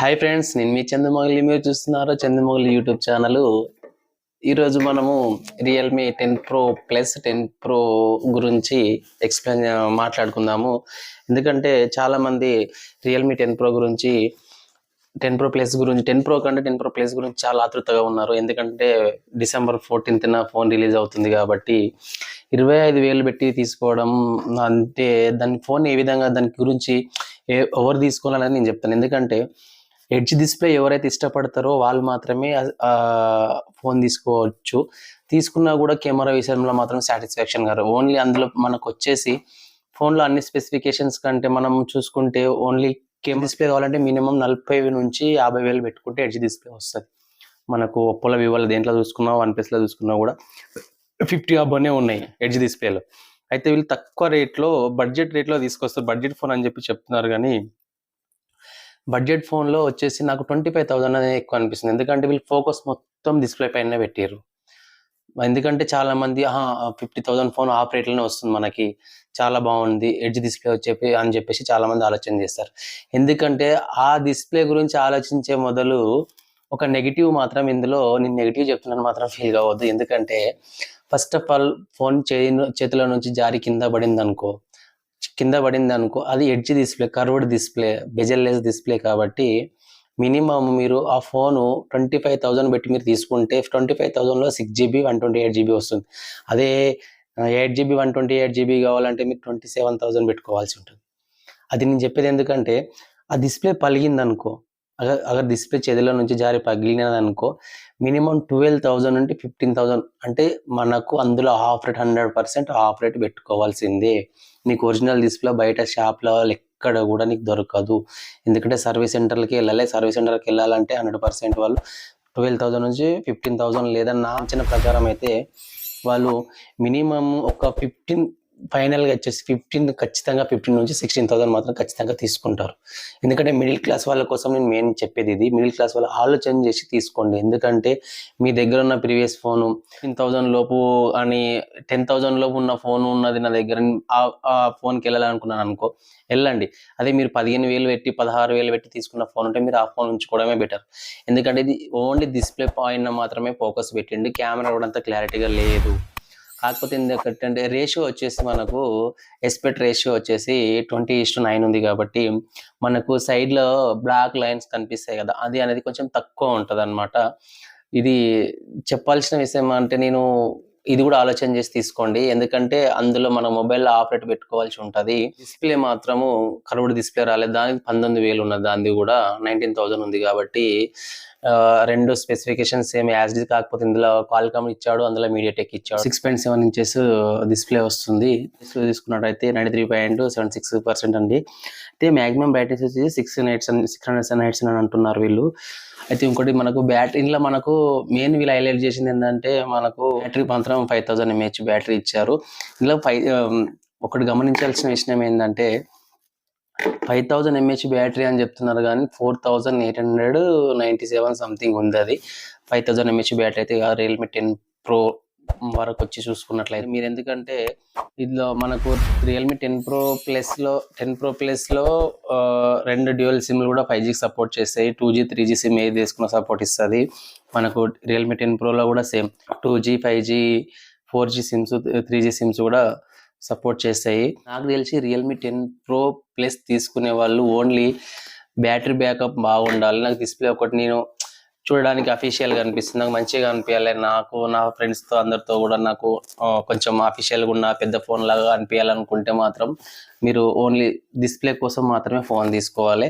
Hi friends, నేను మీ చంద్రమౌళి. మీరు చూస్తున్నారు చంద్రమౌళి యూట్యూబ్ ఛానల్. ఈరోజు మనము రియల్మీ 10 Pro ప్లస్ 10 Pro గురించి మాట్లాడుకుందాము. ఎందుకంటే చాలామంది రియల్మీ 10 Pro గురించి 10 Pro ప్లస్ గురించి 10 Pro కంటే 10 Pro ప్లస్ గురించి చాలా ఆతృతగా ఉన్నారు. ఎందుకంటే December 14th ఫోన్ రిలీజ్ అవుతుంది కాబట్టి 25,000 పెట్టి తీసుకోవడం అంటే దాని ఫోన్ ఏ విధంగా దాని గురించి ఎవరు తీసుకోవాలని నేను చెప్తాను. ఎందుకంటే ఎడ్జ్ డిస్ప్లే ఎవరైతే ఇష్టపడతారో వాళ్ళు మాత్రమే ఫోన్ తీసుకోవచ్చు. తీసుకున్నా కూడా కెమెరా విషయంలో మాత్రం సాటిస్ఫాక్షన్ గారు. ఓన్లీ అందులో మనకు వచ్చేసి ఫోన్లో అన్ని స్పెసిఫికేషన్స్ కంటే మనం చూసుకుంటే ఓన్లీ కెమెరా డిస్ప్లే కావాలంటే మినిమం 40,000 నుంచి 50,000 పెట్టుకుంటే ఎడ్జ్ డిస్ప్లే వస్తుంది. మనకు ఒప్పోలో, వివోలో దేంట్లో చూసుకున్నా, వన్ప్లస్లో చూసుకున్నా కూడా 50 అబ్బనే ఉన్నాయి ఎడ్జ్ డిస్ప్లేలో. అయితే వీళ్ళు తక్కువ రేట్లో బడ్జెట్ రేట్లో తీసుకొస్తారు. బడ్జెట్ ఫోన్ అని చెప్పి చెప్తున్నారు, కానీ బడ్జెట్ ఫోన్లో వచ్చేసి నాకు 25,000 అనేది ఎక్కువ అనిపిస్తుంది. ఎందుకంటే వీళ్ళు ఫోకస్ మొత్తం డిస్ప్లే పైన పెట్టారు. ఎందుకంటే చాలా మంది 50,000 ఫోన్ ఆఫ్ రేట్లోనే వస్తుంది, మనకి చాలా బాగుంది ఎడ్జ్ డిస్ప్లే అని చెప్పేసి చాలా మంది ఆలోచన చేస్తారు. ఎందుకంటే ఆ డిస్ప్లే గురించి ఆలోచించే మొదలు ఒక నెగిటివ్ మాత్రం, ఇందులో నేను నెగిటివ్ చెప్తున్నాను మాత్రం ఫీల్ కావద్దు. ఎందుకంటే ఫస్ట్ ఆఫ్ ఆల్ ఫోన్ చేతిలో నుంచి జారి కింద పడింది అనుకో, అది edge display, curved display, bezel-less display కాబట్టి మినిమం మీరు ఆ ఫోను 25,000 పెట్టి మీరు తీసుకుంటే 25,000లో 6GB 128GB వస్తుంది. అదే 8GB 128GB కావాలంటే మీరు 27,000 పెట్టుకోవాల్సి ఉంటుంది. అది నేను చెప్పేది ఎందుకంటే ఆ డిస్ప్లే పలిగిందనుకో, అగర్ డిస్ప్లే చేతిలో నుంచి జారి పగిలినదనుకో మినిమం 12,000 నుండి 15,000 అంటే మనకు అందులో 100% ఆఫ్ రేట్ పెట్టుకోవాల్సిందే. నీకు ఒరిజినల్ డిస్ప్లే బయట షాప్లో ఎక్కడ కూడా నీకు దొరకదు. ఎందుకంటే సర్వీస్ సెంటర్కి వెళ్ళాలంటే 100% వాళ్ళు 12,000 నుంచి 15,000 లేదా నా అంచనా ప్రకారం అయితే వాళ్ళు మినిమం ఒక 15 ఫైనల్గా వచ్చేసి 15 ఖచ్చితంగా 15 నుంచి 16,000 మాత్రం ఖచ్చితంగా తీసుకుంటారు. ఎందుకంటే మిడిల్ క్లాస్ వాళ్ళ కోసం నేను మెయిన్ చెప్పేది ఇది. మిడిల్ క్లాస్ వాళ్ళు ఆలోచన చేసి తీసుకోండి. ఎందుకంటే మీ దగ్గర ఉన్న ప్రీవియస్ ఫోను 15,000 లోపు అని 10,000 లోపు ఉన్న ఫోన్ ఉన్నది నా దగ్గర, ఆ ఫోన్కి వెళ్ళాలనుకున్నాను అనుకో, వెళ్ళండి. అదే మీరు 15,000 పెట్టి 16,000 పెట్టి తీసుకున్న ఫోన్ ఉంటే మీరు ఆ ఫోన్ ఉంచుకోవడమే బెటర్. ఎందుకంటే ఇది ఓన్లీ డిస్ప్లే పాయింట్ మాత్రమే ఫోకస్ పెట్టండి. కెమెరా కూడా అంత క్లారిటీగా లేదు. కాకపోతే ఏంటంటే రేషియో వచ్చేసి మనకు ఎస్పెక్ట్ రేషియో వచ్చేసి 20:9 ఉంది కాబట్టి మనకు సైడ్లో బ్లాక్ లైన్స్ కనిపిస్తాయి కదా, అది అనేది కొంచెం తక్కువ ఉంటుంది అన్నమాట. ఇది చెప్పాల్సిన విషయం అంటే నేను ఇది కూడా ఆలోచన చేసి తీసుకోండి. ఎందుకంటే అందులో మన మొబైల్లో ఆఫ్ రేట్ పెట్టుకోవాల్సి ఉంటుంది. డిస్ప్లే మాత్రము కర్వ్డ్ డిస్ప్లే రాలేదు, దానికి 19,000 ఉన్నది, దాన్ని కూడా 19,000 ఉంది కాబట్టి రెండు స్పెసిఫికేషన్స్ సేమ్ యాజ్ ఇట్, కాకపోతే ఇందులో క్వాల్కామ్ ఇచ్చాడు, అందులో మీడియాటెక్ ఇచ్చాడు. 6.7 ఇంచెస్ డిస్ప్లే వస్తుంది. డిస్ప్లే తీసుకున్నట్టయితే 93.76% అండి. అయితే మ్యాక్సిమం బ్యాటరీస్ వచ్చి 600 nights అని అంటున్నారు వీళ్ళు. అయితే ఇంకోటి మనకు బ్యాటరీలో మనకు మెయిన్ వీళ్ళు హైలైట్ చేసింది ఏంటంటే మనకు బ్యాటరీ మాత్రం 5,000 mAh బ్యాటరీ ఇచ్చారు. ఇందులో ఒకటి గమనించాల్సిన విషయం ఏంటంటే 5,000 mAh బ్యాటరీ అని చెప్తున్నారు, కానీ 4,897 సంథింగ్ ఉంది. అది 5,000 mAh బ్యాటరీ అయితే రియల్మీ 10 Pro వరకు వచ్చి చూసుకున్నట్లయితే మీరు, ఎందుకంటే ఇందులో మనకు రియల్మీ 10 Pro ప్లస్లో 2 డ్యూయల్ సిమ్లు కూడా 5G సపోర్ట్ చేస్తాయి. 2G 3G సిమ్ ఏది తీసుకున్న సపోర్ట్ ఇస్తుంది. మనకు రియల్మీ 10 Proలో కూడా same 2G 5G 4G SIMs 3G SIMs కూడా సపోర్ట్ చేస్తాయి. నాకు తెలిసి రియల్మీ 10 Pro ప్లస్ తీసుకునే వాళ్ళు ఓన్లీ బ్యాటరీ బ్యాకప్ బాగుండాలి. నాకు డిస్ప్లే ఒకటి నేను చూడడానికి అఫీషియల్గా అనిపిస్తుంది, నాకు మంచిగా అనిపించాలి. నాకు నా ఫ్రెండ్స్తో అందరితో కూడా నాకు కొంచెం అఫీషియల్గా ఉన్న పెద్ద ఫోన్ లాగా అనిపించాలనుకుంటే మాత్రం మీరు ఓన్లీ డిస్ప్లే కోసం మాత్రమే ఫోన్ తీసుకోవాలి.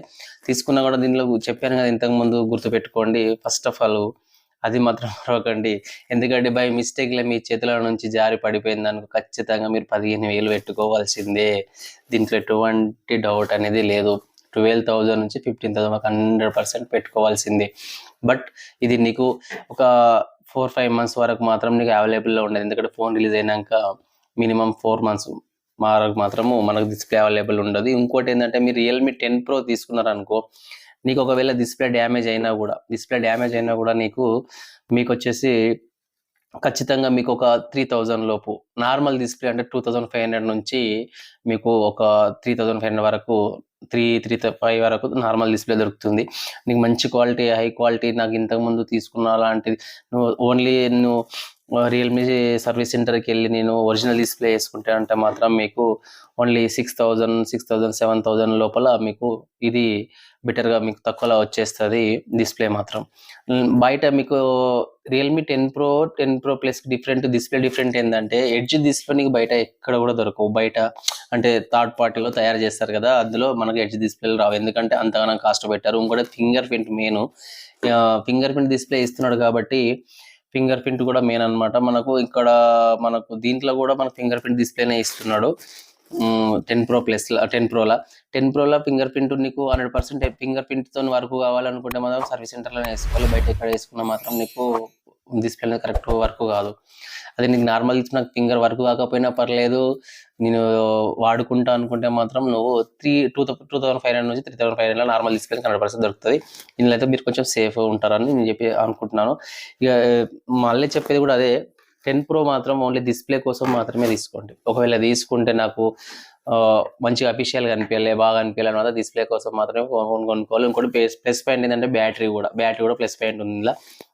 తీసుకున్నా కూడా దీనిలో చెప్పాను కదా ఇంతకుముందు, గుర్తుపెట్టుకోండి. ఫస్ట్ ఆఫ్ ఆల్ అది మాత్రం మరొకండి. ఎందుకంటే బై మిస్టేక్లో మీ చేతిలో నుంచి జారి పడిపోయింది అనుకో, ఖచ్చితంగా మీరు 15,000 పెట్టుకోవాల్సిందే. దీంట్లో ఎటువంటి డౌట్ అనేది లేదు. 12,000 నుంచి 15,000 100% పెట్టుకోవాల్సిందే. బట్ ఇది నీకు ఒక 4-5 months వరకు మాత్రం నీకు అవైలబుల్లో ఉండదు. ఎందుకంటే ఫోన్ రిలీజ్ అయినాక మినిమం 4 months వరకు మాత్రము మనకు డిస్ప్లే అవైలబుల్ ఉండదు. ఇంకోటి ఏంటంటే మీరు రియల్మీ 10 Pro తీసుకున్నారనుకో, నీకు ఒకవేళ డిస్ప్లే డ్యామేజ్ అయినా కూడా మీకు వచ్చేసి ఖచ్చితంగా మీకు ఒక 3,000 లోపు నార్మల్ డిస్ప్లే అంటే 2,500 నుంచి మీకు ఒక 3,500 వరకు 3-3.5 వరకు నార్మల్ డిస్ప్లే దొరుకుతుంది. నీకు మంచి క్వాలిటీ, హై క్వాలిటీ నాకు ఇంతకుముందు తీసుకున్న అలాంటిది నువ్వు రియల్మీ సర్వీస్ సెంటర్కి వెళ్ళి నేను ఒరిజినల్ డిస్ప్లే వేసుకుంటే అంటే మాత్రం మీకు ఓన్లీ 6,000 లోపల మీకు ఇది బెటర్గా మీకు తక్కువలో వచ్చేస్తుంది డిస్ప్లే మాత్రం. బయట మీకు రియల్మీ 10 Pro ప్లస్ డిఫరెంట్ ఏంటంటే ఎడ్జ్ డిస్ప్లే నీకు బయట ఎక్కడ కూడా దొరకవు. బయట అంటే థర్డ్ పార్టీలో తయారు చేస్తారు కదా, అందులో మనకు ఎడ్జ్ డిస్ప్లేలు రావు, ఎందుకంటే అంతగానో కాస్ట్ పెట్టారు. ఇంకోటి ఫింగర్ ప్రింట్ డిస్ప్లే ఇస్తున్నాడు కాబట్టి ఫింగర్ ప్రింట్ కూడా మెయిన్ అనమాట. మనకు దీంట్లో కూడా మనకు ఫింగర్ ప్రింట్ డిస్ప్లేనే ఇస్తున్నాడు 10 Proలో ఫింగర్ ప్రింట్ నీకు 100% ఫింగర్ ప్రింట్తో వర్క్ కావాలనుకుంటే మాత్రం సర్వీస్ సెంటర్లో వేసుకోవాలి. బయట ఎక్కడ వేసుకున్నా మాత్రం నీకు డిస్ప్లే కరెక్ట్ వర్క్ కాదు. అదే నీకు నార్మల్ నాకు ఫింగర్ వర్క్ కాకపోయినా పర్లేదు, నేను వాడుకుంటా అనుకుంటే మాత్రం నువ్వు 2,500 నుంచి 3,500 నార్మల్ డిస్ప్లే 100% దొరుకుతుంది. ఇందులో అయితే మీరు కొంచెం సేఫ్ ఉంటారని నేను అనుకుంటున్నాను. ఇక మళ్ళీ చెప్పేది కూడా అదే, 10 Pro మాత్రం ఓన్లీ డిస్ప్లే కోసం మాత్రమే తీసుకోండి. ఒకవేళ తీసుకుంటే నాకు మంచిగా అఫీషియల్గా బాగా అనిపించాలి మాత్రం డిస్ప్లే కోసం మాత్రమే ఫోన్ కొనుక్కోవాలి. ఇంకోటి ప్లస్ పాయింట్ ఏంటంటే బ్యాటరీ కూడా ప్లస్ పాయింట్ ఉంది, ఇలా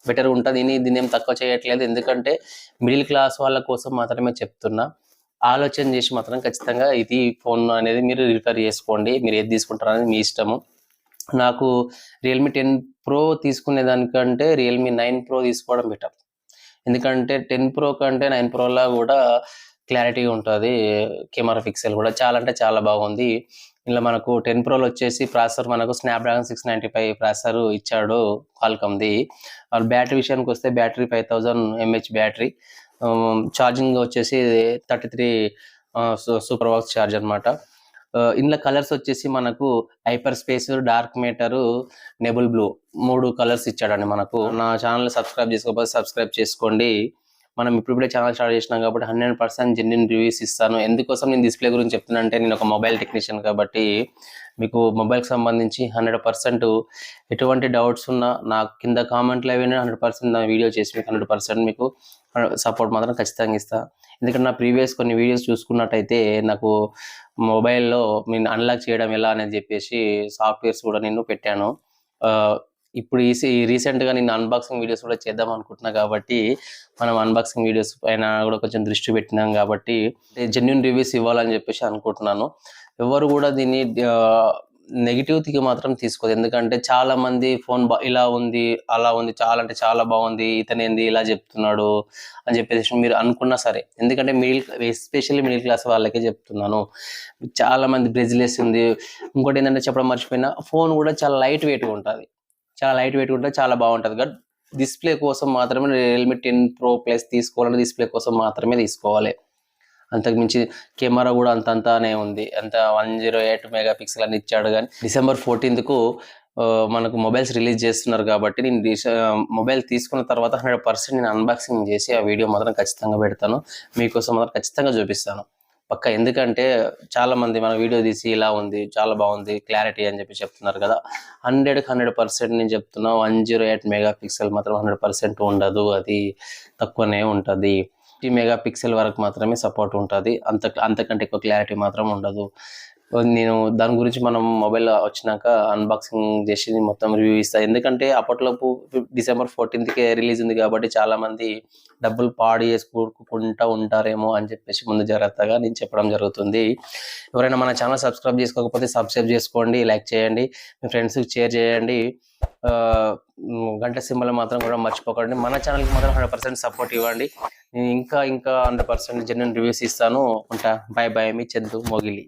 బెటర్ ఉంటుంది. దీన్ని ఏం తక్కువ చేయట్లేదు, ఎందుకంటే మిడిల్ క్లాస్ వాళ్ళ కోసం మాత్రమే చెప్తున్నా. ఆలోచన చేసి మాత్రం ఖచ్చితంగా ఇది ఫోన్ అనేది మీరు రిఫర్ చేసుకోండి. మీరు ఏది తీసుకుంటారు అనేది మీ ఇష్టము. నాకు రియల్మీ 10 Pro తీసుకునే దానికంటే రియల్మీ 9 Pro తీసుకోవడం బెటర్, ఎందుకంటే 10 Pro కంటే 9 Proలో కూడా క్లారిటీగా ఉంటుంది. కెమెరా పిక్సెల్ కూడా చాలా అంటే చాలా బాగుంది. ఇలా మనకు 10 Proలో వచ్చేసి ప్రాసెసర్ మనకు స్నాప్డ్రాగన్ 695 ప్రాసెసర్ ఇచ్చాడు క్వాల్కామ్ది. బ్యాటరీ విషయానికి వస్తే బ్యాటరీ 5000 mAh బ్యాటరీ, ఛార్జింగ్ వచ్చేసి 33 సూపర్ వాక్స్ ఛార్జ్ అనమాట. ఇందులో కలర్స్ వచ్చేసి మనకు hyper space, dark matter, nebula blue 3 colours ఇచ్చాడండి మనకు. నా ఛానల్ సబ్స్క్రైబ్ చేసుకోకపోతే సబ్స్క్రైబ్ చేసుకోండి. మనం ఇప్పుడే ఛానల్ స్టార్ట్ చేసినాం కాబట్టి 100% జెన్యూన్ రివ్యూస్ ఇస్తాను. ఎందుకోసం నేను డిస్ప్లే గురించి చెప్తున్నా అంటే, నేను ఒక మొబైల్ టెక్నీషియన్ కాబట్టి మీకు మొబైల్కి సంబంధించి 100% ఎటువంటి డౌట్స్ ఉన్నా నాకు కింద కామెంట్లో అయినా 100% నా వీడియో చేసి మీకు 100% మీకు సపోర్ట్ మాత్రం ఖచ్చితంగా ఇస్తాను. ఎందుకంటే నా ప్రీవియస్ కొన్ని వీడియోస్ చూసుకున్నట్టయితే నాకు మొబైల్లో నేను అన్లాక్ చేయడం ఎలా అనేది చెప్పేసి సాఫ్ట్వేర్స్ కూడా నేను పెట్టాను. ఇప్పుడు రీసెంట్గా నేను అన్బాక్సింగ్ వీడియోస్ కూడా చేద్దాం అనుకుంటున్నా కాబట్టి మనం అన్బాక్సింగ్ వీడియోస్ పైన కూడా కొంచెం దృష్టి పెట్టినాం కాబట్టి జెన్యూన్ రివ్యూస్ ఇవ్వాలని చెప్పేసి అనుకుంటున్నాను. ఎవరు కూడా దీన్ని నెగిటివ్కి మాత్రం తీసుకోదు, ఎందుకంటే చాలా మంది ఫోన్ ఇలా ఉంది అలా ఉంది, చాలా అంటే చాలా బాగుంది, ఇతను ఏంది ఇలా చెప్తున్నాడు అని చెప్పేసి మీరు అనుకున్నా సరే, ఎందుకంటే ఎస్పెషల్లీ మిడిల్ క్లాస్ వాళ్ళకే చెప్తున్నాను. చాలా మంది బ్రెజిలెస్ ఉంది. ఇంకోటి ఏంటంటే చెప్పడం మర్చిపోయినా, ఫోన్ కూడా చాలా లైట్ వెయిట్గా ఉంటుంది, చాలా బాగుంటుంది. బట్ డిస్ప్లే కోసం మాత్రమే రియల్మీ 10 Pro Plus తీసుకోవాలంటే డిస్ప్లే కోసం మాత్రమే తీసుకోవాలి. అంతకుమించి కెమెరా కూడా అంతంతానే ఉంది, 108 మెగాపిక్సెల్ అని ఇచ్చాడు. కానీ December 14th మనకు మొబైల్స్ రిలీజ్ చేస్తున్నారు కాబట్టి నేను మొబైల్ తీసుకున్న తర్వాత 100% నేను అన్బాక్సింగ్ చేసి ఆ వీడియో మాత్రం ఖచ్చితంగా పెడతాను, మీకోసం మాత్రం ఖచ్చితంగా చూపిస్తాను పక్క. ఎందుకంటే చాలా మంది మన వీడియో తీసి ఇలా ఉంది, చాలా బాగుంది, క్లారిటీ అని చెప్పి చెప్తున్నారు కదా. 100% నేను చెప్తున్నా, 108 మెగాపిక్సెల్ మాత్రం 100% ఉండదు, అది తక్కువనే ఉంటుంది. 50 మెగాపిక్సెల్ వరకు మాత్రమే సపోర్ట్ ఉంటుంది, అంతకంటే ఎక్కువ క్లారిటీ మాత్రం ఉండదు. నేను దాని గురించి మనం మొబైల్ వచ్చినాక అన్బాక్సింగ్ చేసి మొత్తం రివ్యూ ఇస్తాను. ఎందుకంటే అప్పట్లోపు December 14th రిలీజ్ ఉంది కాబట్టి చాలామంది డబ్బులు పాడు చేసుకుంటూ ఉంటారేమో అని చెప్పేసి ముందు జాగ్రత్తగా నేను చెప్పడం జరుగుతుంది. ఎవరైనా మన ఛానల్ సబ్స్క్రైబ్ చేసుకోకపోతే సబ్స్క్రైబ్ చేసుకోండి, లైక్ చేయండి, మీ ఫ్రెండ్స్కి షేర్ చేయండి, గంట సింబల్ మాత్రం కూడా మర్చిపోకండి. మన ఛానల్కి మాత్రం 100% సపోర్ట్ ఇవ్వండి. నేను ఇంకా 100% జెన్యూన్ రివ్యూస్ ఇస్తాను. ఉంటా, by by, me Chandu Mogili.